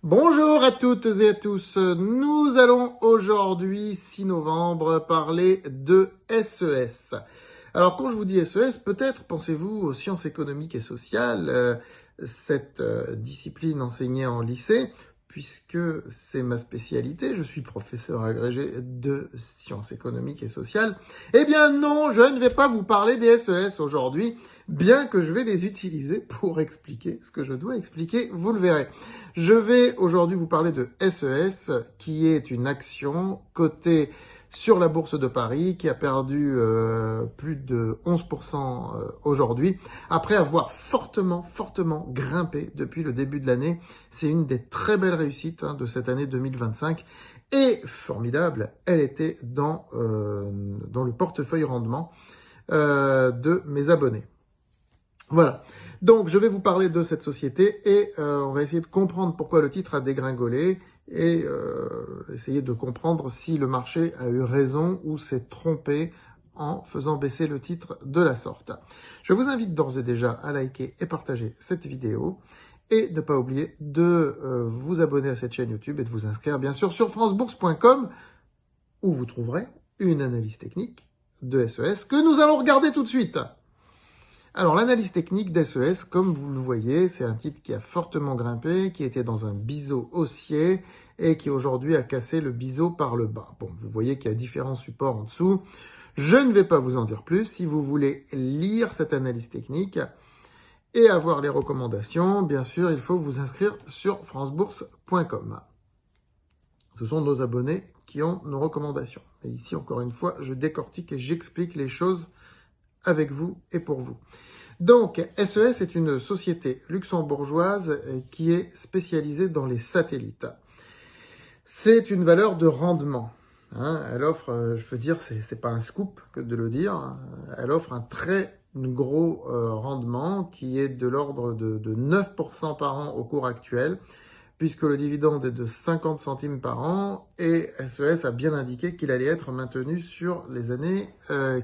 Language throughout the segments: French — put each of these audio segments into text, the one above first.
Bonjour à toutes et à tous, nous allons aujourd'hui, 6 novembre, parler de SES. Alors quand je vous dis SES, peut-être pensez-vous aux sciences économiques et sociales, cette discipline enseignée en lycée, puisque c'est ma spécialité, je suis professeur agrégé de sciences économiques et sociales. Eh bien non, je ne vais pas vous parler des SES aujourd'hui, bien que je vais les utiliser pour expliquer ce que je dois expliquer, vous le verrez. Je vais aujourd'hui vous parler de SES, qui est une action cotée sur la bourse de Paris, qui a perdu plus de 11% aujourd'hui, après avoir fortement grimpé depuis le début de l'année. C'est une des très belles réussites de cette année 2025. Et formidable, elle était dans le portefeuille rendement de mes abonnés. Voilà. Donc, je vais vous parler de cette société et on va essayer de comprendre pourquoi le titre a dégringolé et essayer de comprendre si le marché a eu raison ou s'est trompé en faisant baisser le titre de la sorte. Je vous invite d'ores et déjà à liker et partager cette vidéo et de ne pas oublier de vous abonner à cette chaîne YouTube et de vous inscrire bien sûr sur francebourse.com où vous trouverez une analyse technique de SES que nous allons regarder tout de suite. Alors, l'analyse technique d'SES, comme vous le voyez, c'est un titre qui a fortement grimpé, qui était dans un biseau haussier et qui aujourd'hui a cassé le biseau par le bas. Bon, vous voyez qu'il y a différents supports en dessous. Je ne vais pas vous en dire plus. Si vous voulez lire cette analyse technique et avoir les recommandations, bien sûr, il faut vous inscrire sur francebourse.com. Ce sont nos abonnés qui ont nos recommandations. Et ici, encore une fois, je décortique et j'explique les choses avec vous et pour vous. Donc, SES est une société luxembourgeoise qui est spécialisée dans les satellites. C'est une valeur de rendement. Elle offre, je veux dire, c'est pas un scoop que de le dire, elle offre un très gros rendement qui est de l'ordre de 9% par an au cours actuel, puisque le dividende est de 50 centimes par an, et SES a bien indiqué qu'il allait être maintenu sur les années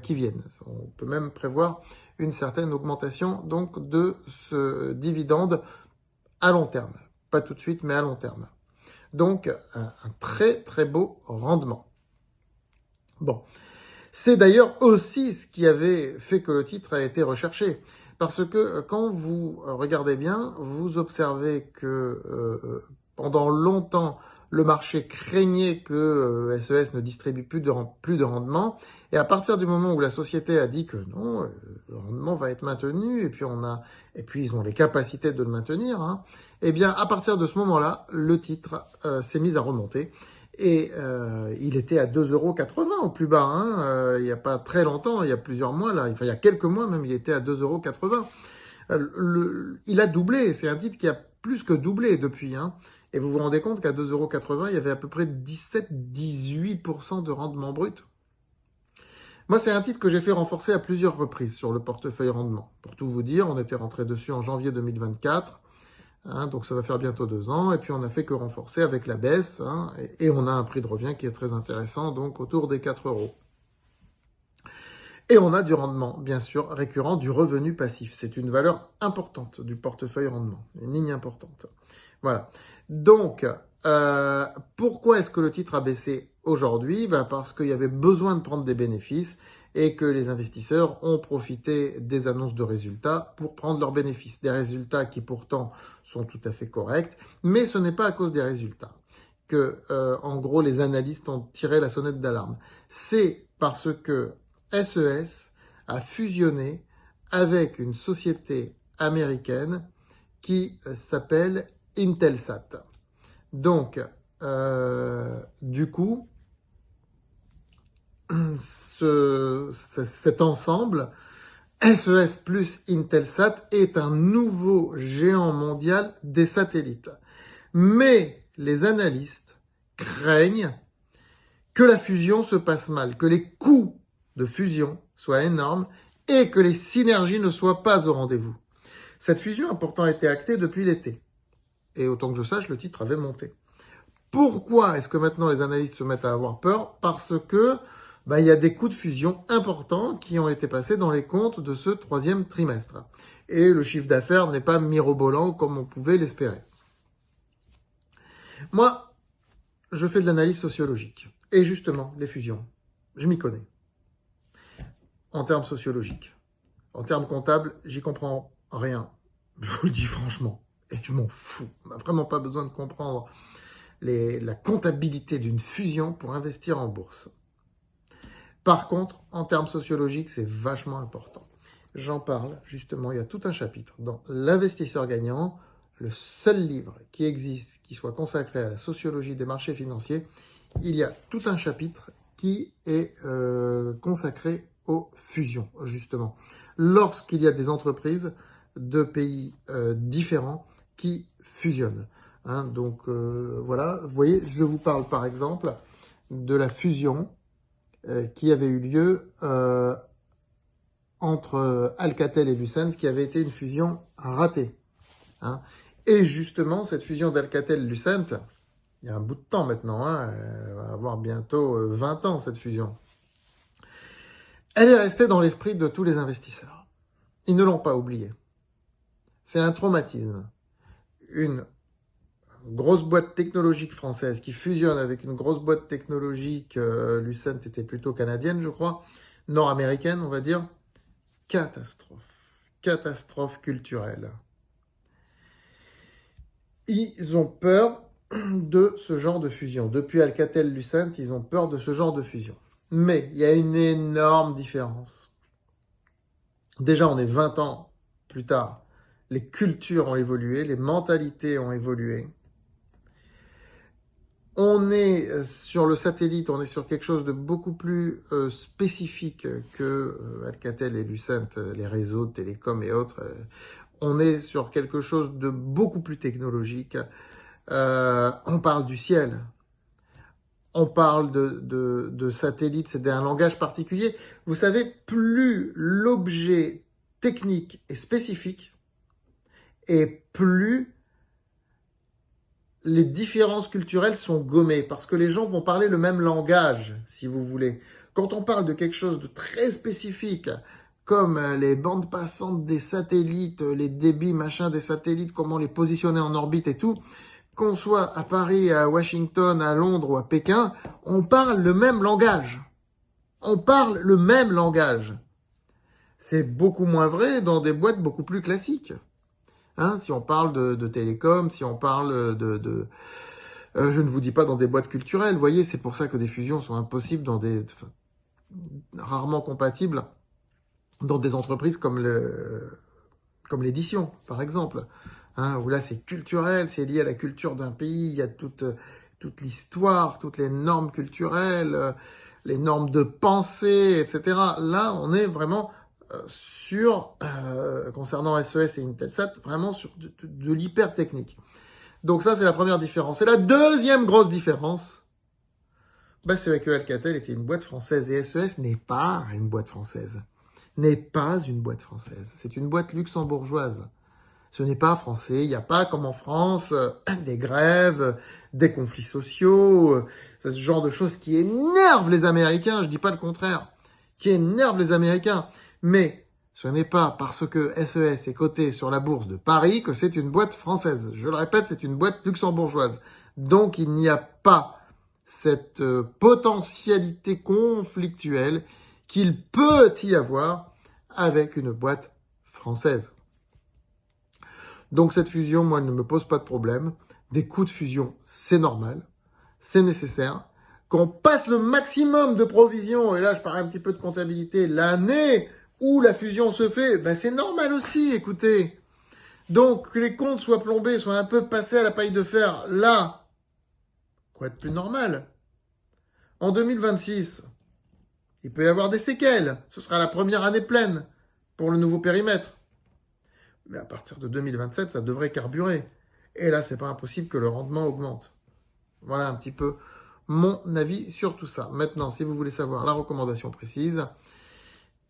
qui viennent. On peut même prévoir une certaine augmentation donc de ce dividende à long terme. Pas tout de suite, mais à long terme. Donc, un très beau rendement. Bon, c'est d'ailleurs aussi ce qui avait fait que le titre a été recherché. Parce que quand vous regardez bien, vous observez que pendant longtemps, le marché craignait que SES ne distribue plus de rendement. Et à partir du moment où la société a dit que non, le rendement va être maintenu, et puis ils ont les capacités de le maintenir, eh bien à partir de ce moment-là, le titre s'est mis à remonter. Et il était à 2,80 € au plus bas, il n'y a pas très longtemps, il y a plusieurs mois, là, enfin il y a quelques mois même, il était à 2,80 €. Il a doublé, c'est un titre qui a plus que doublé depuis. Et vous vous rendez compte qu'à 2,80 €, il y avait à peu près 17-18% de rendement brut. Moi, c'est un titre que j'ai fait renforcer à plusieurs reprises sur le portefeuille rendement. Pour tout vous dire, on était rentré dessus en janvier 2024. Donc ça va faire bientôt 2 ans, et puis on n'a fait que renforcer avec la baisse, et on a un prix de revient qui est très intéressant, donc autour des 4 €. Et on a du rendement, bien sûr, récurrent, du revenu passif. C'est une valeur importante du portefeuille rendement, une ligne importante. Voilà. Donc, pourquoi est-ce que le titre a baissé aujourd'hui ? Parce qu'il y avait besoin de prendre des bénéfices et que les investisseurs ont profité des annonces de résultats pour prendre leurs bénéfices. Des résultats qui pourtant sont tout à fait corrects, mais ce n'est pas à cause des résultats que, en gros, les analystes ont tiré la sonnette d'alarme. C'est parce que SES a fusionné avec une société américaine qui s'appelle Intelsat. Donc, du coup, cet ensemble, SES plus Intelsat, est un nouveau géant mondial des satellites. Mais les analystes craignent que la fusion se passe mal, que les coûts de fusion soient énormes et que les synergies ne soient pas au rendez-vous. Cette fusion a pourtant été actée depuis l'été. Et autant que je sache, le titre avait monté. Pourquoi est-ce que maintenant les analystes se mettent à avoir peur ? Parce que il y a des coûts de fusion importants qui ont été passés dans les comptes de ce 3e trimestre. Et le chiffre d'affaires n'est pas mirobolant comme on pouvait l'espérer. Moi, je fais de l'analyse sociologique. Et justement, les fusions, je m'y connais. En termes sociologiques. En termes comptables, j'y comprends rien. Je vous le dis franchement. Et je m'en fous. On n'a vraiment pas besoin de comprendre la comptabilité d'une fusion pour investir en bourse. Par contre, en termes sociologiques, c'est vachement important. J'en parle, justement, il y a tout un chapitre dans L'investisseur gagnant, le seul livre qui existe, qui soit consacré à la sociologie des marchés financiers. Il y a tout un chapitre qui est consacré aux fusions, justement. Lorsqu'il y a des entreprises de pays différents qui fusionnent. Hein, donc voilà, vous voyez, je vous parle par exemple de la fusion qui avait eu lieu entre Alcatel et Lucent, qui avait été une fusion ratée. Hein. Et justement, cette fusion d'Alcatel-Lucent, il y a un bout de temps maintenant, hein, elle va avoir bientôt 20 ans cette fusion, elle est restée dans l'esprit de tous les investisseurs. Ils ne l'ont pas oubliée. C'est un traumatisme. Une grosse boîte technologique française qui fusionne avec une grosse boîte technologique, Lucent était plutôt canadienne, je crois, nord-américaine, on va dire. Catastrophe. Catastrophe culturelle. Ils ont peur de ce genre de fusion. Depuis Alcatel-Lucent, ils ont peur de ce genre de fusion. Mais il y a une énorme différence. Déjà, on est 20 ans plus tard. Les cultures ont évolué, les mentalités ont évolué. On est sur le satellite, on est sur quelque chose de beaucoup plus spécifique que Alcatel et Lucent, les réseaux, télécoms et autres. On est sur quelque chose de beaucoup plus technologique. On parle du ciel. On parle de satellites, c'est un langage particulier. Vous savez, plus l'objet technique est spécifique, et plus les différences culturelles sont gommées, parce que les gens vont parler le même langage, si vous voulez. Quand on parle de quelque chose de très spécifique, comme les bandes passantes des satellites, les débits machin des satellites, comment les positionner en orbite et tout, qu'on soit à Paris, à Washington, à Londres ou à Pékin, on parle le même langage. On parle le même langage. C'est beaucoup moins vrai dans des boîtes beaucoup plus classiques. Hein, si on parle de télécom, si on parle je ne vous dis pas dans des boîtes culturelles, vous voyez, c'est pour ça que des fusions sont impossibles rarement compatibles dans des entreprises comme l'édition, par exemple. Hein, où là, c'est culturel, c'est lié à la culture d'un pays, il y a toute l'histoire, toutes les normes culturelles, les normes de pensée, etc. Là, on est vraiment concernant SES et Intelsat, vraiment sur de l'hyper technique. Donc ça, c'est la première différence. Et la deuxième grosse différence, c'est que Alcatel était une boîte française et SES n'est pas une boîte française. N'est pas une boîte française. C'est une boîte luxembourgeoise. Ce n'est pas français. Il n'y a pas, comme en France, des grèves, des conflits sociaux, ce genre de choses qui énervent les Américains. Je dis pas le contraire. Qui énervent les Américains. Mais ce n'est pas parce que SES est coté sur la bourse de Paris que c'est une boîte française. Je le répète, c'est une boîte luxembourgeoise. Donc, il n'y a pas cette potentialité conflictuelle qu'il peut y avoir avec une boîte française. Donc, cette fusion, moi, elle ne me pose pas de problème. Des coûts de fusion, c'est normal, c'est nécessaire. Qu'on passe le maximum de provisions, et là, je parle un petit peu de comptabilité, l'année où la fusion se fait, c'est normal aussi, écoutez. Donc, que les comptes soient plombés, soient un peu passés à la paille de fer, là, quoi être plus normal? En 2026, il peut y avoir des séquelles. Ce sera la première année pleine pour le nouveau périmètre. Mais à partir de 2027, ça devrait carburer. Et là, c'est pas impossible que le rendement augmente. Voilà un petit peu mon avis sur tout ça. Maintenant, si vous voulez savoir la recommandation précise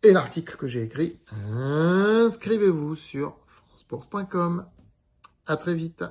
et l'article que j'ai écrit, inscrivez-vous sur francebourse.com. À très vite.